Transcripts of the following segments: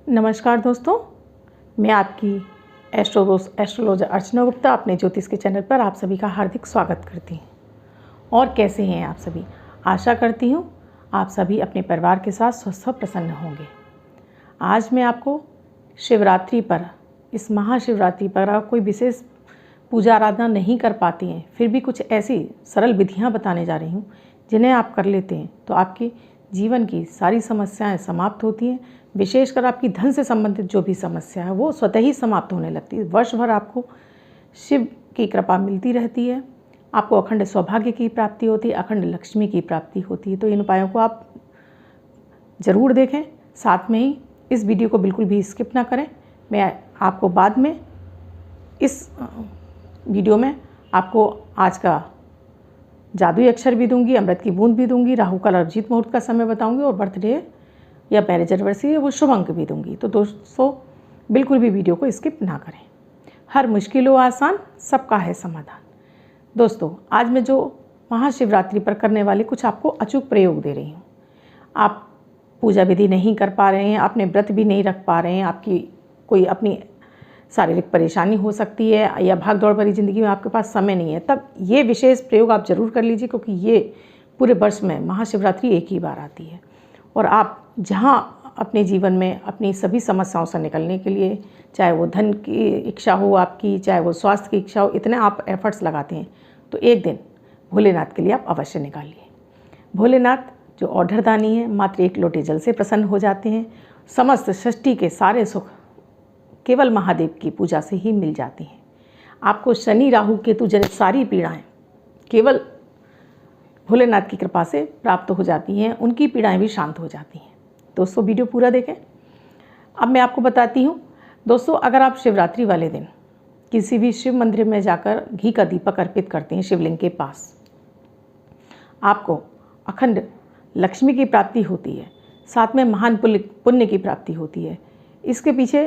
नमस्कार दोस्तों, मैं आपकी एस्ट्रोलॉजर अर्चना गुप्ता अपने ज्योतिष के चैनल पर आप सभी का हार्दिक स्वागत करती हूँ। और कैसे हैं आप सभी? आशा करती हूँ आप सभी अपने परिवार के साथ स्वस्थ और प्रसन्न होंगे। आज मैं आपको शिवरात्रि पर, इस महाशिवरात्रि पर आप कोई विशेष पूजा आराधना नहीं कर पाती हैं, फिर भी कुछ ऐसी सरल विधियाँ बताने जा रही हूँ जिन्हें आप कर लेते हैं तो आपकी जीवन की सारी समस्याएं समाप्त होती हैं। विशेषकर आपकी धन से संबंधित जो भी समस्या है वो स्वतः ही समाप्त होने लगती है। वर्ष भर आपको शिव की कृपा मिलती रहती है, आपको अखंड सौभाग्य की प्राप्ति होती है, अखंड लक्ष्मी की प्राप्ति होती है। तो इन उपायों को आप ज़रूर देखें। साथ में ही इस वीडियो को बिल्कुल भी स्किप ना करें। मैं आपको बाद में इस वीडियो में आपको आज का जादुई अक्षर भी दूंगी, अमृत की बूंद भी दूंगी, राहु काल और अभिजीत मुहूर्त का समय बताऊंगी और बर्थडे या मैरिज एनिवर्सरी है वो शुभ अंक भी दूंगी। तो दोस्तों बिल्कुल भी वीडियो को स्किप ना करें। हर मुश्किल हो आसान, सबका है समाधान। दोस्तों आज मैं जो महाशिवरात्रि पर करने वाले कुछ आपको अचूक प्रयोग दे रही हूँ। आप पूजा विधि नहीं कर पा रहे हैं, अपने व्रत भी नहीं रख पा रहे हैं, आपकी कोई अपनी शारीरिक परेशानी हो सकती है या भाग दौड़ भरी ज़िंदगी में आपके पास समय नहीं है, तब ये विशेष प्रयोग आप ज़रूर कर लीजिए, क्योंकि ये पूरे वर्ष में महाशिवरात्रि एक ही बार आती है। और आप जहाँ अपने जीवन में अपनी सभी समस्याओं से निकलने के लिए, चाहे वो धन की इच्छा हो आपकी, चाहे वो स्वास्थ्य की इच्छा हो, इतने आप एफर्ट्स लगाते हैं तो एक दिन भोलेनाथ के लिए आप अवश्य निकालिए। भोलेनाथ जो औढ़रदानी है, मात्र एक लोटे जल से प्रसन्न हो जाते हैं। समस्त सृष्टि के सारे सुख केवल महादेव की पूजा से ही मिल जाती हैं। आपको शनि राहु केतु जनित सारी पीड़ाएं केवल भोलेनाथ की कृपा से प्राप्त हो जाती हैं, उनकी पीड़ाएं भी शांत हो जाती हैं। दोस्तों वीडियो पूरा देखें। अब मैं आपको बताती हूँ। दोस्तों अगर आप शिवरात्रि वाले दिन किसी भी शिव मंदिर में जाकर घी का दीपक अर्पित करते हैं शिवलिंग के पास, आपको अखंड लक्ष्मी की प्राप्ति होती है, साथ में महान पुण्य की प्राप्ति होती है। इसके पीछे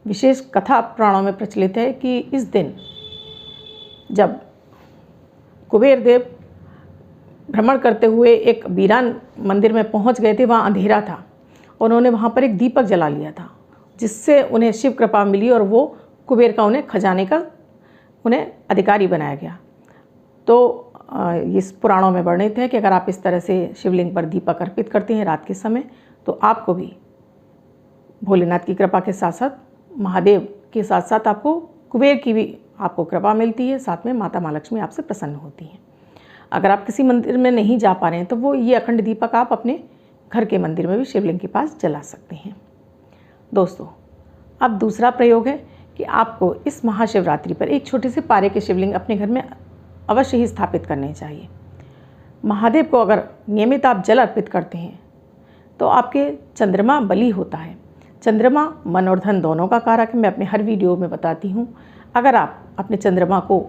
विशेष कथा पुराणों में प्रचलित है कि इस दिन जब कुबेर देव भ्रमण करते हुए एक वीरान मंदिर में पहुंच गए थे, वहाँ अंधेरा था, उन्होंने वहाँ पर एक दीपक जला लिया था, जिससे उन्हें शिव कृपा मिली और वो कुबेर का उन्हें खजाने का उन्हें अधिकारी बनाया गया। तो इस पुराणों में वर्णित है कि अगर आप इस तरह से शिवलिंग पर दीपक अर्पित करते हैं रात के समय, तो आपको भी भोलेनाथ की कृपा के साथ साथ महादेव के साथ साथ आपको कुबेर की भी आपको कृपा मिलती है, साथ में माता माँ लक्ष्मी आपसे प्रसन्न होती हैं। अगर आप किसी मंदिर में नहीं जा पा रहे हैं तो वो ये अखंड दीपक आप अपने घर के मंदिर में भी शिवलिंग के पास जला सकते हैं। दोस्तों अब दूसरा प्रयोग है कि आपको इस महाशिवरात्रि पर एक छोटे से पारे के शिवलिंग अपने घर में अवश्य ही स्थापित करने चाहिए। महादेव को अगर नियमित आप जल अर्पित करते हैं तो आपके चंद्रमा बली होता है। चंद्रमा मन और धन दोनों का कारक है, मैं अपने हर वीडियो में बताती हूँ। अगर आप अपने चंद्रमा को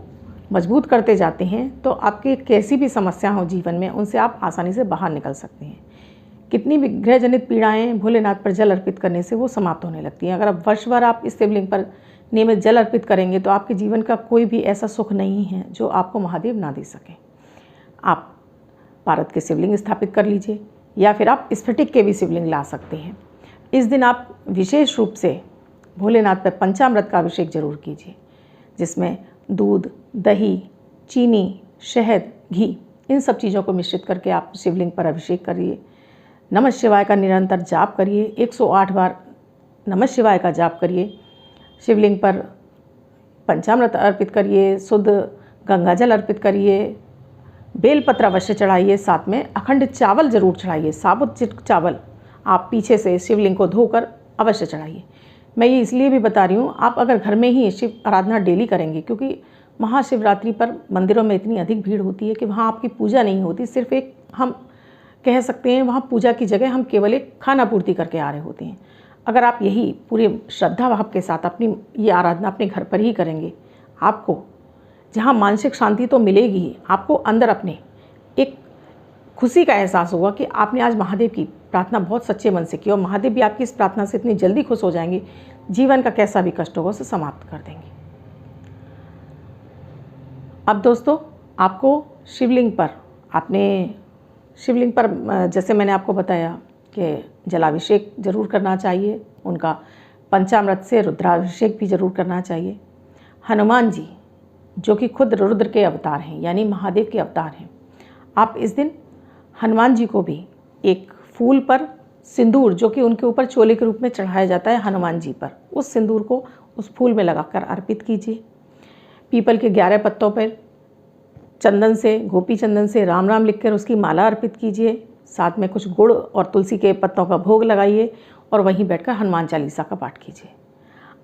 मजबूत करते जाते हैं तो आपकी कैसी भी समस्या हो जीवन में, उनसे आप आसानी से बाहर निकल सकते हैं। कितनी भी ग्रह जनित पीड़ाएं भोलेनाथ पर जल अर्पित करने से वो समाप्त होने लगती हैं। अगर आप वर्ष भर आप इस शिवलिंग पर नियमित जल अर्पित करेंगे तो आपके जीवन का कोई भी ऐसा सुख नहीं है जो आपको महादेव ना दे सके। आप पारद के शिवलिंग स्थापित कर लीजिए या फिर आप स्फटिक के भी शिवलिंग ला सकते हैं। इस दिन आप विशेष रूप से भोलेनाथ पर पंचामृत का अभिषेक जरूर कीजिए, जिसमें दूध, दही, चीनी, शहद, घी, इन सब चीज़ों को मिश्रित करके आप शिवलिंग पर अभिषेक करिए। नमः शिवाय का निरंतर जाप करिए, 108 बार नमः शिवाय का जाप करिए। शिवलिंग पर पंचामृत अर्पित करिए, शुद्ध गंगाजल अर्पित करिए, बेलपत्र अवश्य चढ़ाइए, साथ में अखंड चावल जरूर चढ़ाइए। साबुत चावल आप पीछे से शिवलिंग को धोकर अवश्य चढ़ाइए। मैं ये इसलिए भी बता रही हूँ, आप अगर घर में ही शिव आराधना डेली करेंगे, क्योंकि महाशिवरात्रि पर मंदिरों में इतनी अधिक भीड़ होती है कि वहाँ आपकी पूजा नहीं होती, सिर्फ एक हम कह सकते हैं वहाँ पूजा की जगह हम केवल एक खाना पूर्ति करके आ रहे होते हैं। अगर आप यही पूरे श्रद्धा भाव के साथ अपनी ये आराधना अपने घर पर ही करेंगे, आपको जहाँ मानसिक शांति तो मिलेगी ही, आपको अंदर अपने एक खुशी का एहसास होगा कि आपने आज महादेव की प्रार्थना बहुत सच्चे मन से की और महादेव भी आपकी इस प्रार्थना से इतनी जल्दी खुश हो जाएंगे, जीवन का कैसा भी कष्ट होगा उसे समाप्त कर देंगे। अब दोस्तों आपको शिवलिंग पर जैसे मैंने आपको बताया कि जलाभिषेक जरूर करना चाहिए, उनका पंचामृत से रुद्राभिषेक भी जरूर करना चाहिए। हनुमान जी जो कि खुद रुद्र के अवतार हैं, यानी महादेव के अवतार हैं, आप इस दिन हनुमान जी को भी एक फूल पर सिंदूर, जो कि उनके ऊपर चोले के रूप में चढ़ाया जाता है हनुमान जी पर, उस सिंदूर को उस फूल में लगाकर अर्पित कीजिए। पीपल के 11 पत्तों पर चंदन से, गोपी चंदन से राम राम लिखकर उसकी माला अर्पित कीजिए। साथ में कुछ गुड़ और तुलसी के पत्तों का भोग लगाइए और वहीं बैठकर हनुमान चालीसा का पाठ कीजिए।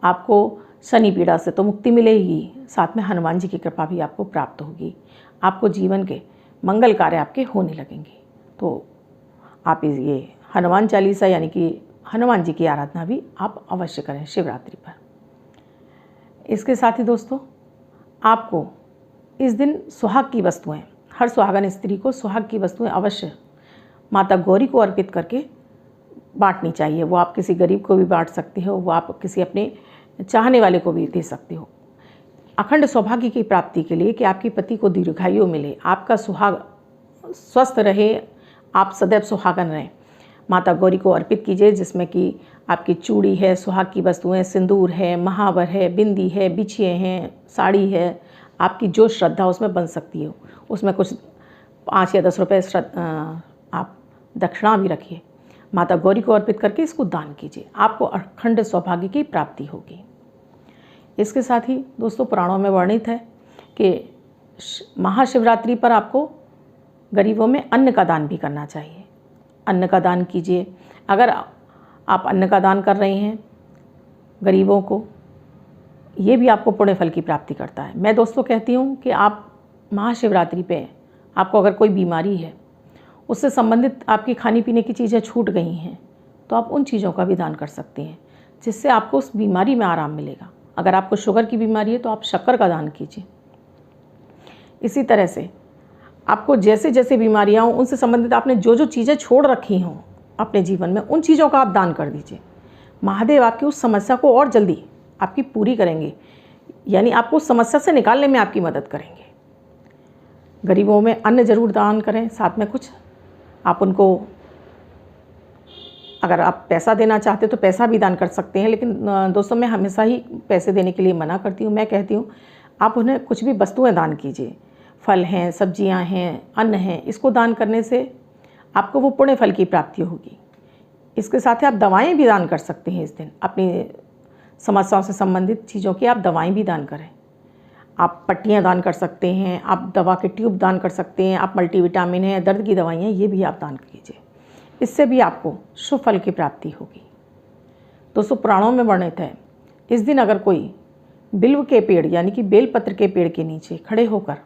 आपको शनि पीड़ा से तो मुक्ति मिलेगी, साथ में हनुमान जी की कृपा भी आपको प्राप्त होगी। आपको जीवन के मंगल कार्य आपके होने लगेंगे। तो आप ये हनुमान चालीसा यानी कि हनुमान जी की आराधना भी आप अवश्य करें शिवरात्रि पर। इसके साथ ही दोस्तों, आपको इस दिन सुहाग की वस्तुएं, हर सुहागन स्त्री को सुहाग की वस्तुएं अवश्य माता गौरी को अर्पित करके बांटनी चाहिए। वो आप किसी गरीब को भी बांट सकते हो, वो आप किसी अपने चाहने वाले को भी दे सकते हो। अखंड सौभाग्य की प्राप्ति के लिए कि आपके पति को दीर्घायु मिले, आपका सुहाग स्वस्थ रहे, आप सदैव सुहागन रहें, माता गौरी को अर्पित कीजिए। जिसमें कि आपकी चूड़ी है, सुहाग की वस्तुएं, सिंदूर है, महावर है, बिंदी है, बिछिए हैं, साड़ी है, आपकी जो श्रद्धा उसमें बन सकती हो, उसमें कुछ 5 या 10 रुपये आप दक्षिणा भी रखिए। माता गौरी को अर्पित करके इसको दान कीजिए, आपको अखंड सौभाग्य की प्राप्ति होगी। इसके साथ ही दोस्तों, पुराणों में वर्णित है कि महाशिवरात्रि पर आपको गरीबों में अन्न का दान भी करना चाहिए। अन्न का दान कीजिए। अगर आप अन्न का दान कर रहे हैं गरीबों को, ये भी आपको पुण्य फल की प्राप्ति करता है। मैं दोस्तों कहती हूँ कि आप महाशिवरात्रि पे आपको अगर कोई बीमारी है, उससे संबंधित आपकी खाने पीने की चीज़ें छूट गई हैं, तो आप उन चीज़ों का भी दान कर सकते हैं, जिससे आपको उस बीमारी में आराम मिलेगा। अगर आपको शुगर की बीमारी है तो आप शक्कर का दान कीजिए। इसी तरह से आपको जैसे जैसे बीमारियाँ हों, उनसे संबंधित आपने जो जो चीज़ें छोड़ रखी हों अपने जीवन में, उन चीज़ों का आप दान कर दीजिए। महादेव आपकी उस समस्या को और जल्दी आपकी पूरी करेंगे, यानी आपको उस समस्या से निकालने में आपकी मदद करेंगे। गरीबों में अन्न जरूर दान करें। साथ में कुछ आप उनको, अगर आप पैसा देना चाहते तो पैसा भी दान कर सकते हैं, लेकिन दोस्तों मैं हमेशा ही पैसे देने के लिए मना करती हूँ। मैं कहती हूँ आप उन्हें कुछ भी वस्तुएं दान कीजिए। फल हैं, सब्जियां हैं, अन्न हैं, इसको दान करने से आपको वो पुण्य फल की प्राप्ति होगी। इसके साथ ही आप दवाएं भी दान कर सकते हैं। इस दिन अपनी समस्याओं से संबंधित चीज़ों की आप दवाएं भी दान करें। आप पट्टियाँ दान कर सकते हैं, आप दवा के ट्यूब दान कर सकते हैं, आप मल्टीविटामिन है, दर्द की दवाइयाँ, ये भी आप दान कीजिए। इससे भी आपको शुभ फल की प्राप्ति होगी। दोस्तों, पुराणों में वर्णित है, इस दिन अगर कोई बिल्व के पेड़ यानी कि बेलपत्र के पेड़ के नीचे खड़े होकर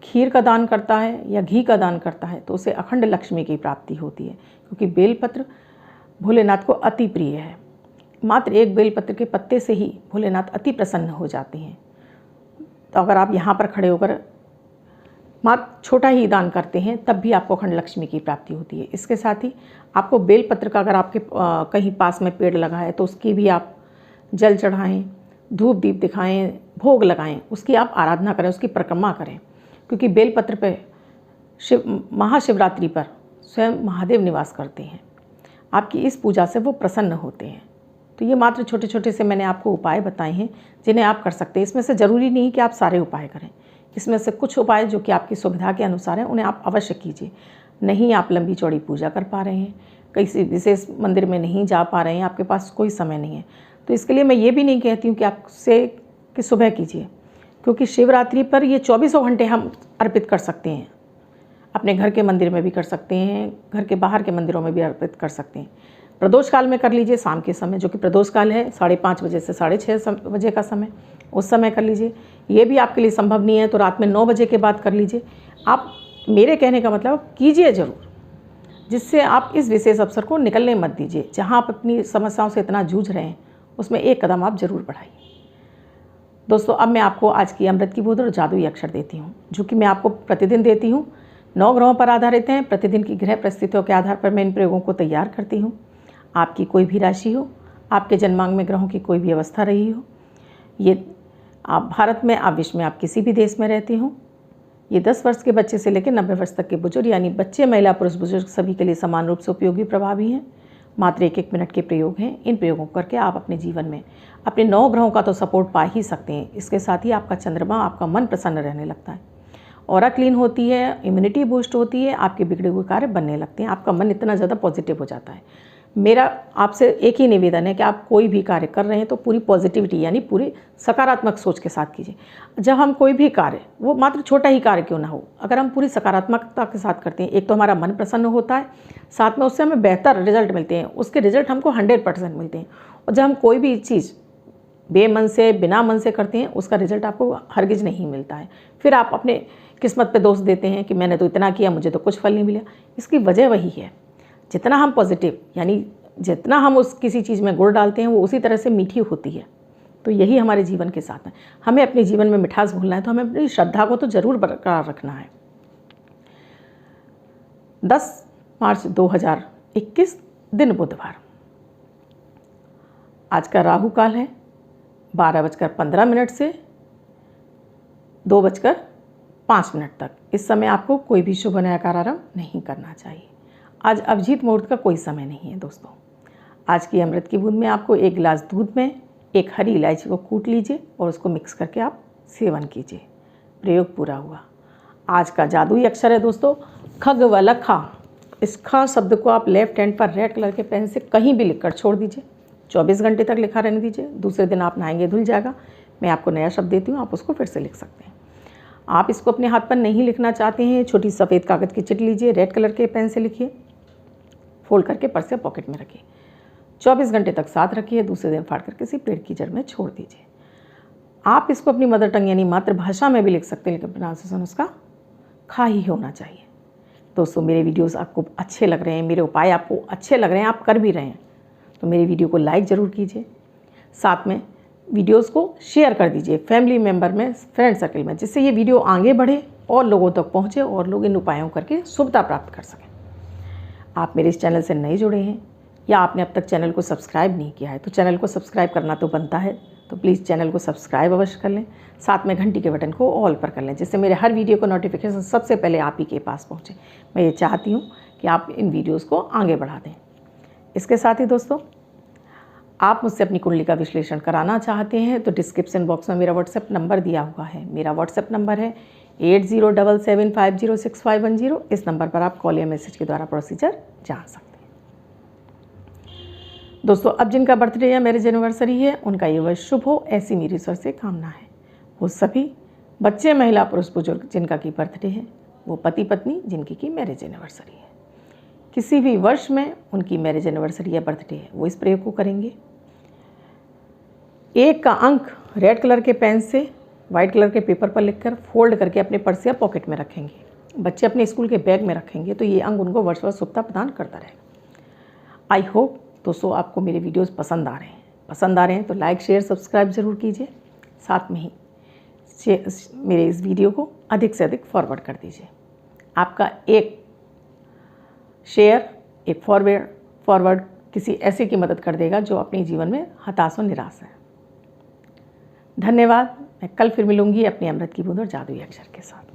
खीर का दान करता है या घी का दान करता है, तो उसे अखंड लक्ष्मी की प्राप्ति होती है, क्योंकि बेलपत्र भोलेनाथ को अति प्रिय है। मात्र एक बेलपत्र के पत्ते से ही भोलेनाथ अति प्रसन्न हो जाते हैं। तो अगर आप यहाँ पर खड़े होकर मात्र छोटा ही दान करते हैं, तब भी आपको अखंड लक्ष्मी की प्राप्ति होती है। इसके साथ ही आपको बेलपत्र का, अगर आपके कहीं पास में पेड़ लगा है, तो उसकी भी आप जल चढ़ाएं, धूप दीप दिखाएं, भोग लगाएं, उसकी आप आराधना करें, उसकी परिक्रमा करें, क्योंकि बेलपत्र पे महाशिवरात्रि पर स्वयं महादेव निवास करते हैं। आपकी इस पूजा से वो प्रसन्न होते हैं। तो ये मात्र छोटे छोटे से मैंने आपको उपाय बताए हैं जिन्हें आप कर सकते हैं। इसमें से ज़रूरी नहीं कि आप सारे उपाय करें, इसमें से कुछ उपाय जो कि आपकी सुविधा के अनुसार हैं उन्हें आप अवश्य कीजिए। नहीं आप लंबी चौड़ी पूजा कर पा रहे हैं, किसी विशेष मंदिर में नहीं जा पा रहे हैं, आपके पास कोई समय नहीं है, तो इसके लिए मैं ये भी नहीं कहती हूँ कि आप से कि सुबह कीजिए, क्योंकि शिवरात्रि पर ये 24 घंटे हम अर्पित कर सकते हैं। अपने घर के मंदिर में भी कर सकते हैं, घर के बाहर के मंदिरों में भी अर्पित कर सकते हैं। प्रदोष काल में कर लीजिए, शाम के समय, जो कि प्रदोष काल है 5:30 बजे से 6:30 बजे का समय, उस समय कर लीजिए। ये भी आपके लिए संभव नहीं है तो रात में 9 बजे के बाद कर लीजिए। आप, मेरे कहने का मतलब, कीजिए ज़रूर, जिससे आप इस विशेष अवसर को निकलने मत दीजिए। जहाँ आप अपनी समस्याओं से इतना जूझ रहे हैं, उसमें एक कदम आप ज़रूर बढ़ाइए। दोस्तों, अब मैं आपको आज की अमृत की बूंद और जादुई अक्षर देती हूँ, जो कि मैं आपको प्रतिदिन देती हूँ। 9 ग्रहों पर आधारित हैं। प्रतिदिन की ग्रह परिस्थितियों के आधार पर मैं इन प्रयोगों को तैयार करती हूँ। आपकी कोई भी राशि हो, आपके जन्मांग में ग्रहों की कोई भी अवस्था रही हो, ये आप भारत में, आप विश्व में, आप किसी भी देश में रहते हो, ये 10 वर्ष के बच्चे से लेकर 90 वर्ष तक के बुजुर्ग, यानी बच्चे, महिला, पुरुष, बुजुर्ग सभी के लिए समान रूप से उपयोगी प्रभावी हैं। मात्र 1-1 मिनट के प्रयोग हैं। इन प्रयोगों को करके आप अपने जीवन में अपने 9 ग्रहों का तो सपोर्ट पा ही सकते हैं। इसके साथ ही आपका चंद्रमा, आपका मन प्रसन्न रहने लगता है, ऑरा क्लीन होती है, इम्यूनिटी बूस्ट होती है, आपके बिगड़े हुए कार्य बनने लगते हैं, आपका मन इतना ज़्यादा पॉजिटिव हो जाता है। मेरा आपसे एक ही निवेदन है कि आप कोई भी कार्य कर रहे हैं तो पूरी पॉजिटिविटी यानी पूरी सकारात्मक सोच के साथ कीजिए। जब हम कोई भी कार्य, वो मात्र छोटा ही कार्य क्यों ना हो, अगर हम पूरी सकारात्मकता के साथ करते हैं, एक तो हमारा मन प्रसन्न होता है, साथ में उससे हमें बेहतर रिजल्ट मिलते हैं, उसके रिजल्ट हमको 100% मिलते हैं। और जब हम कोई भी चीज़ बेमन से, बिना मन से करते हैं, उसका रिजल्ट आपको हरगिज नहीं मिलता है। फिर आप अपने किस्मत पे दोष देते हैं कि मैंने तो इतना किया, मुझे तो कुछ फल नहीं मिला। इसकी वजह वही है, जितना हम पॉजिटिव यानी जितना हम उस किसी चीज़ में गुड़ डालते हैं वो उसी तरह से मीठी होती है। तो यही हमारे जीवन के साथ है। हमें अपने जीवन में मिठास भूलना है तो हमें अपनी श्रद्धा को तो ज़रूर बरकरार रखना है। 10 मार्च 2021 दिन बुधवार। आज का राहु काल है 12:15 से 2:05 तक। इस समय आपको कोई भी शुभ नया कार्य आरंभ नहीं करना चाहिए। आज अभिजीत मुहूर्त का कोई समय नहीं है दोस्तों। आज की अमृत की बूंद में आपको 1 गिलास दूध में एक हरी इलायची को कूट लीजिए और उसको मिक्स करके आप सेवन कीजिए। प्रयोग पूरा हुआ। आज का जादुई अक्षर है दोस्तों खग व लखा। इस खा शब्द को आप लेफ्ट हैंड पर रेड कलर के पेन से कहीं भी लिखकर छोड़ दीजिए। 24 घंटे तक लिखा रहने दीजिए। दूसरे दिन आप नहाएंगे धुल जाएगा। मैं आपको नया शब्द देती हूँ, आप उसको फिर से लिख सकते हैं। आप इसको अपने हाथ पर नहीं लिखना चाहते हैं, छोटी सफ़ेद कागज़ की चिट लीजिए, रेड कलर के पेन से लिखिए, फोल्ड करके पर्स या पॉकेट में रखिए। 24 घंटे तक साथ रखिए। दूसरे दिन फाड़ कर किसी पेड़ की जड़ में छोड़ दीजिए। आप इसको अपनी मदर टंग यानी मातृभाषा में भी लिख सकते हैं, लेकिन प्रोनाउंसिएशन उसका खा ही होना चाहिए। दोस्तों मेरे वीडियोस आपको अच्छे लग रहे हैं, मेरे उपाय आपको अच्छे लग रहे हैं, आप कर भी रहे हैं, तो मेरी वीडियो को लाइक ज़रूर कीजिए। साथ में वीडियोस को शेयर कर दीजिए फैमिली मेम्बर में, फ्रेंड सर्कल में, जिससे ये वीडियो आगे बढ़े और लोगों तक पहुँचे और लोग इन उपायों करके शुभता प्राप्त कर सकें। आप मेरे इस चैनल से नए जुड़े हैं या आपने अब तक चैनल को सब्सक्राइब नहीं किया है तो चैनल को सब्सक्राइब करना तो बनता है, तो प्लीज़ चैनल को सब्सक्राइब अवश्य कर लें। साथ में घंटी के बटन को ऑल पर कर लें, जिससे मेरे हर वीडियो को नोटिफिकेशन सबसे पहले आप ही के पास पहुँचे। मैं ये चाहती हूँ कि आप इन वीडियोज़ को आगे बढ़ा दें। इसके साथ ही दोस्तों आप मुझसे अपनी कुंडली का विश्लेषण कराना चाहते हैं तो डिस्क्रिप्शन बॉक्स में मेरा व्हाट्सएप नंबर दिया हुआ है। मेरा व्हाट्सएप नंबर है 8077506510। इस नंबर पर आप कॉल या मैसेज के द्वारा प्रोसीजर जान सकते हैं। दोस्तों अब जिनका बर्थडे या मैरिज एनिवर्सरी है उनका ये वर्ष शुभ हो, ऐसी मेरी ईश्वर से कामना है। वो सभी बच्चे, महिला, पुरुष, बुजुर्ग जिनका की बर्थडे है, वो पति पत्नी जिनकी की मैरिज एनिवर्सरी है, किसी भी वर्ष में उनकी मैरिज एनिवर्सरी या बर्थडे है, वो इस प्रयोग को करेंगे। 1 का अंक रेड कलर के पेन से वाइट कलर के पेपर पर लिखकर फोल्ड करके अपने पर्स या पॉकेट में रखेंगे। बच्चे अपने स्कूल के बैग में रखेंगे तो ये अंक उनको वर्ष वर्ष शुभता प्रदान करता रहेगा। आई होप दोस्तों आपको मेरे वीडियोस पसंद आ रहे हैं तो लाइक, शेयर, सब्सक्राइब ज़रूर कीजिए। साथ में ही मेरे इस वीडियो को अधिक से अधिक फॉरवर्ड कर दीजिए। आपका एक शेयर, एक फॉरवर्ड किसी ऐसे की मदद कर देगा जो अपने जीवन में हताश और निराश है। धन्यवाद। मैं कल फिर मिलूंगी अपनी अमृत की बूंद और जादुई अक्षर के साथ।